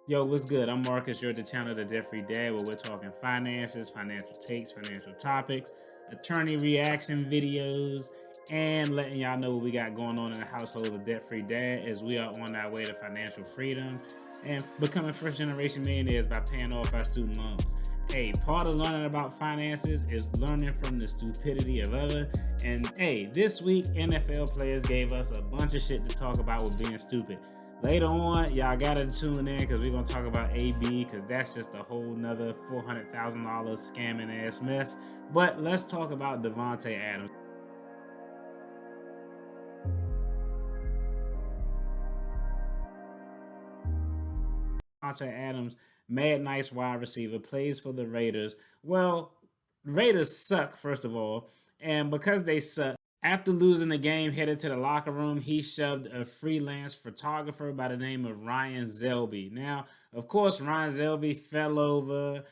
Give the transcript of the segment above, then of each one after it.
Yo, what's good? I'm Marcus. You're at the channel The Deferred Dad, where we're talking finances, financial takes, financial topics, attorney reaction videos, and letting y'all know what we got going on in the household of Debt-Free Dad as we are on our way to financial freedom and becoming first-generation millionaires by paying off our student loans. Hey, part of learning about finances is learning from the stupidity of others. And hey, this week NFL players gave us a bunch of shit to talk about with being stupid. Later on, y'all gotta tune in because we're gonna talk about AB because that's just a whole nother $400,000 scamming ass mess. But let's talk about DaVante Adams. DaVante Adams, mad nice wide receiver, plays for the Raiders. Well, Raiders suck, first of all, and because they suck, after losing the game, headed to the locker room, he shoved a freelance photographer by the name of Ryan Zebley. Now, of course, Ryan Zebley fell over.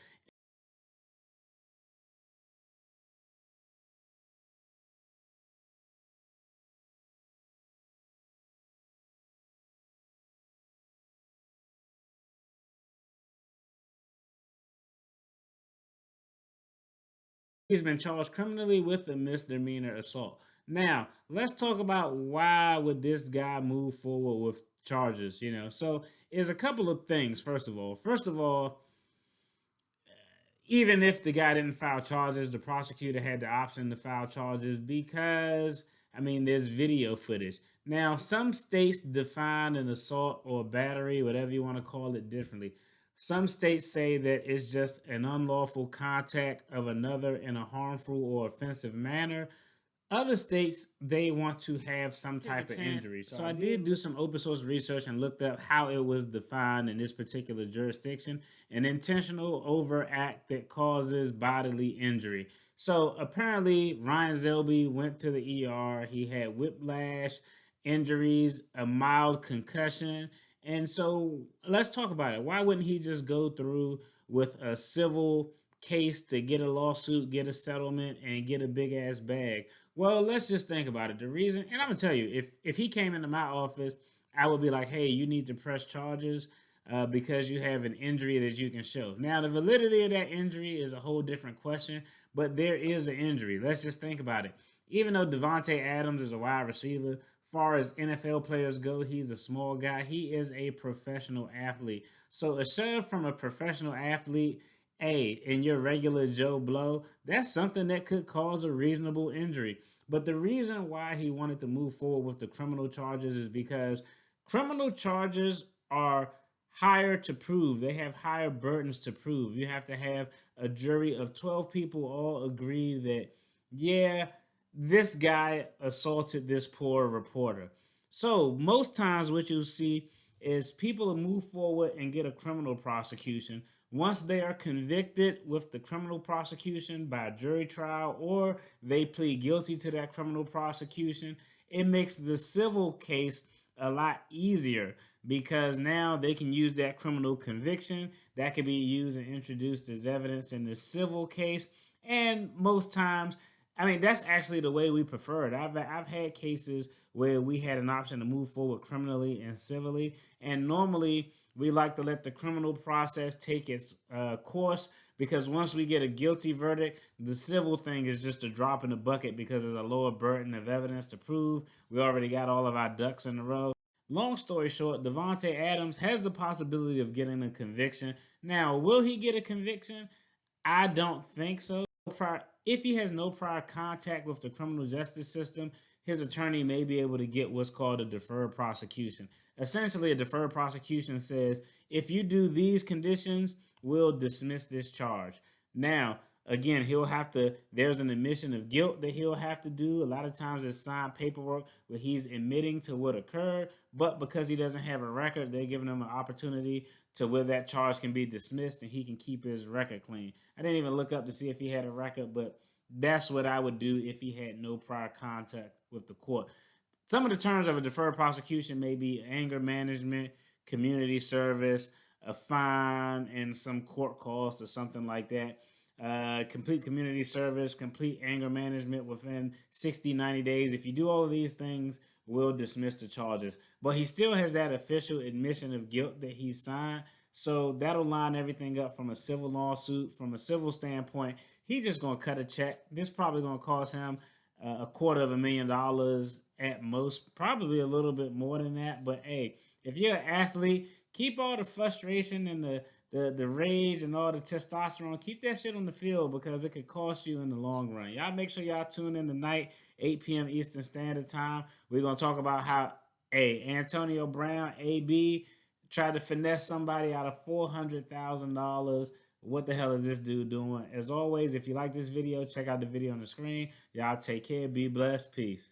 He's been charged criminally with a misdemeanor assault. Now, let's talk about why would this guy move forward with charges, So, there's a couple of things, first of all, even if the guy didn't file charges, the prosecutor had the option to file charges because, I mean, there's video footage. Now, some states define an assault or battery, whatever you want to call it, differently. Some states say that it's just an unlawful contact of another in a harmful or offensive manner. Other states, they want to have some type of injury. So I did do some open source research and looked up how it was defined in this particular jurisdiction: an intentional overact that causes bodily injury. So apparently, Ryan Zebley went to the ER. He had whiplash, injuries, a mild concussion. And so let's talk about it. Why wouldn't he just go through with a civil case to get a lawsuit, get a settlement, and get a big ass bag? Well, let's just think about it. The reason, and I'm gonna tell you, if he came into my office, I would be like, hey, you need to press charges because you have an injury that you can show. Now, the validity of that injury is a whole different question, but there is an injury. Let's just think about it. Even though DaVante Adams is a wide receiver, far as NFL players go, he's a small guy. He is a professional athlete. So a shove from a professional athlete, hey, in your regular Joe Blow, that's something that could cause a reasonable injury. But the reason why he wanted to move forward with the criminal charges is because criminal charges are higher to prove. They have higher burdens to prove. You have to have a jury of 12 people all agree that, yeah, this guy assaulted this poor reporter. So most times what you'll see is people move forward and get a criminal prosecution. Once they are convicted with the criminal prosecution by a jury trial, or they plead guilty to that criminal prosecution, it makes the civil case a lot easier because now they can use that criminal conviction that could be used and introduced as evidence in the civil case. And most times, I mean, that's actually the way we prefer it. I've had cases where we had an option to move forward criminally and civilly, and normally we like to let the criminal process take its course because once we get a guilty verdict, the civil thing is just a drop in the bucket because there's a lower burden of evidence to prove. We already got all of our ducks in a row. Long story short, DaVante Adams has the possibility of getting a conviction. Now, will he get a conviction? I don't think so. If he has no prior contact with the criminal justice system, his attorney may be able to get what's called a deferred prosecution. Essentially, a deferred prosecution says if you do these conditions, we'll dismiss this charge. Now, again, there's an admission of guilt that he'll have to do. A lot of times it's signed paperwork where he's admitting to what occurred, but because he doesn't have a record, they're giving him an opportunity to where that charge can be dismissed and he can keep his record clean. I didn't even look up to see if he had a record, but that's what I would do if he had no prior contact with the court. Some of the terms of a deferred prosecution may be anger management, community service, a fine, and some court cost or something like that. Complete community service, complete anger management within 60, 90 days. If you do all of these things, we'll dismiss the charges. But he still has that official admission of guilt that he signed. So that'll line everything up from a civil lawsuit. From a civil standpoint, he's just going to cut a check. This probably going to cost him $250,000 at most, probably a little bit more than that. But hey, if you're an athlete, keep all the frustration and the rage and all the testosterone, keep that shit on the field because it could cost you in the long run. Y'all make sure y'all tune in tonight, 8 p.m. Eastern Standard Time. We're going to talk about how, Antonio Brown, AB, tried to finesse somebody out of $400,000. What the hell is this dude doing? As always, if you like this video, check out the video on the screen. Y'all take care. Be blessed. Peace.